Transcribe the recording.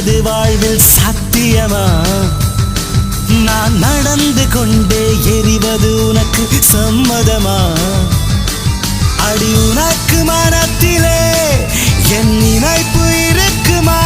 இருப்பது வாழ்வில் சத்தியமா நான் நடந்து கொண்டே எரிவது உனக்கு சம்மதமா அடி உனக்கு மனத்திலே என் நினைப்பு இருக்குமா